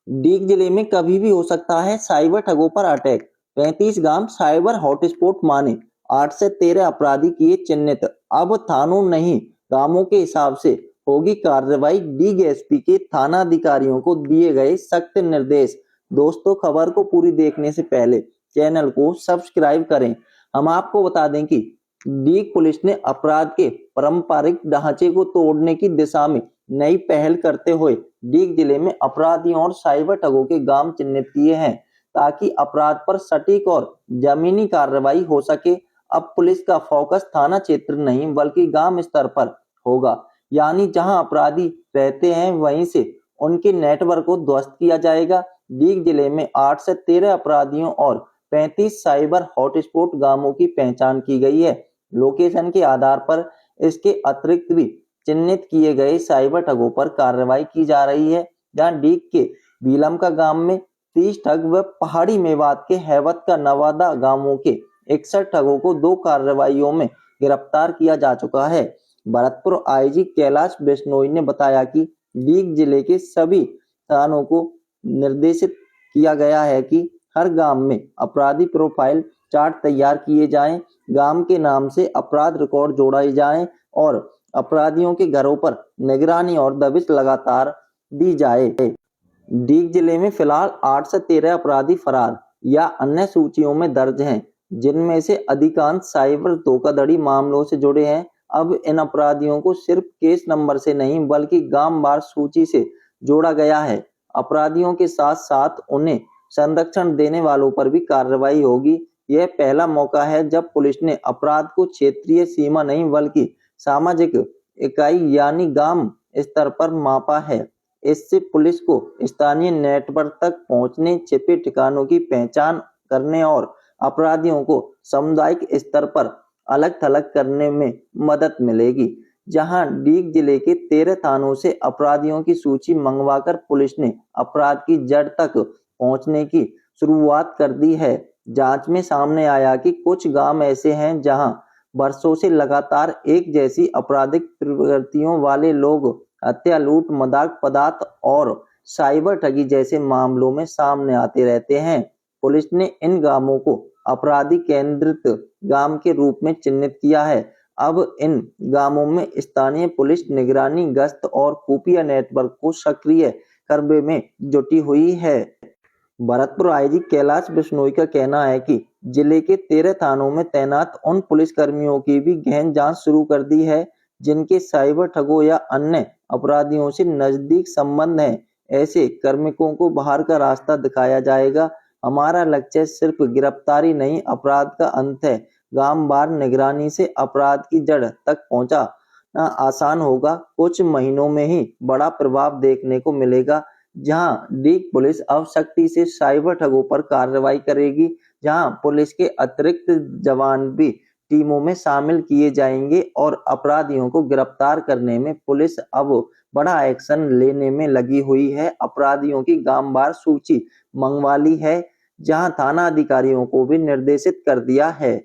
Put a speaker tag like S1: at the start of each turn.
S1: डीग जिले में कभी भी हो सकता है साइबर ठगों पर अटैक। 35 गांव साइबर हॉटस्पॉट माने। 8 से 13 अपराधी किए चिन्हित। अब थानों नहीं, गांवों के हिसाब से होगी कार्रवाई। डीग एसपी के थाना अधिकारियों को दिए गए सख्त निर्देश। दोस्तों, खबर को पूरी देखने से पहले चैनल को सब्सक्राइब करें। हम आपको बता दें कि डीग पुलिस ने अपराध के पारंपरिक ढांचे को तोड़ने की दिशा में नई पहल करते हुए डीग जिले में अपराधियों और साइबर ठगों के गांव चिन्हित किए हैं, ताकि अपराध पर सटीक और जमीनी कार्रवाई हो सके। अब पुलिस का फोकस थाना क्षेत्र नहीं बल्कि गांव स्तर पर होगा, यानी जहां अपराधी रहते हैं वहीं से उनके नेटवर्क को ध्वस्त किया जाएगा। डीग जिले में 8 से 13 अपराधियों और 35 साइबर हॉटस्पॉट गांवों की पहचान की गई है। लोकेशन के आधार पर इसके अतिरिक्त भी चिन्हित किए गए साइबर ठगों पर कार्रवाई की जा रही है। जहां डीग के बीलम का गांव में 30 ठग व पहाड़ी मेवात के हैवत का नवादा गांवों के 61 ठगों को 2 कार्रवाइयों में गिरफ्तार किया जा चुका है। भरतपुर आईजी कैलाश बिश्नोई ने बताया कि डीग जिले के सभी थानों को निर्देशित किया गया है कि हर गांव में अपराधी प्रोफाइल चार्ट तैयार किए जाएं, गांव के नाम से अपराध रिकॉर्ड जोड़ाए जाएं और अपराधियों के घरों पर निगरानी और दबिश लगातार दी जाए। डीग जिले में फिलहाल 8 से 13 अपराधी फरार या अन्य सूचियों में दर्ज हैं, जिनमें से अधिकांश साइबर धोखाधड़ी मामलों से जुड़े हैं। अब इन अपराधियों को सिर्फ केस नंबर से नहीं बल्कि गांववार सूची से जोड़ा गया है। अपराधियों के साथ साथ उन्हें संरक्षण देने वालों पर भी कार्रवाई होगी। यह पहला मौका है जब पुलिस ने अपराध को क्षेत्रीय सीमा नहीं बल्कि सामाजिक इकाई यानी गांव स्तर पर मापा है। इससे पुलिस को स्थानीय नेटवर्क तक पहुंचने, छिपे ठिकानों की पहचान करने और अपराधियों को सामुदायिक स्तर पर अलग थलग करने में मदद मिलेगी। जहां डीग जिले के 13 थानों से अपराधियों की सूची मंगवाकर पुलिस ने अपराध की जड़ तक पहुंचने की शुरुआत कर दी है। जांच में सामने आया कि कुछ गांव ऐसे हैं जहां वर्षों से लगातार एक जैसी आपराधिक प्रवृत्तियों वाले लोग हत्या, लूट, मादक पदार्थ और साइबर ठगी जैसे मामलों में सामने आते रहते हैं। पुलिस ने इन गांवों को अपराधी केंद्रित गांव के रूप में चिन्हित किया है। अब इन गांवों में स्थानीय पुलिस निगरानी, गश्त और खुफिया नेटवर्क को सक्रिय करने में जुटी हुई है। भरतपुर आईजी कैलाश बिश्नोई का कहना है कि जिले के 13 थानों में तैनात उन पुलिसकर्मियों की भी गहन जांच शुरू कर दी है जिनके साइबर ठगों या अन्य अपराधियों से नजदीक संबंध है। ऐसे कार्मिकों को बाहर का रास्ता दिखाया जाएगा। हमारा लक्ष्य सिर्फ गिरफ्तारी नहीं, अपराध का अंत है। गांव-वार निगरानी से अपराध की जड़ तक पहुंचना आसान होगा। कुछ महीनों में ही बड़ा प्रभाव देखने को मिलेगा। जहां डीग पुलिस अब सख्ती से साइबर ठगों पर कार्रवाई करेगी, जहां पुलिस के अतिरिक्त जवान भी टीमों में शामिल किए जाएंगे और अपराधियों को गिरफ्तार करने में पुलिस अब बड़ा एक्शन लेने में लगी हुई है। अपराधियों की गांववार सूची मंगवा ली है, जहां थाना अधिकारियों को भी निर्देशित कर दिया है।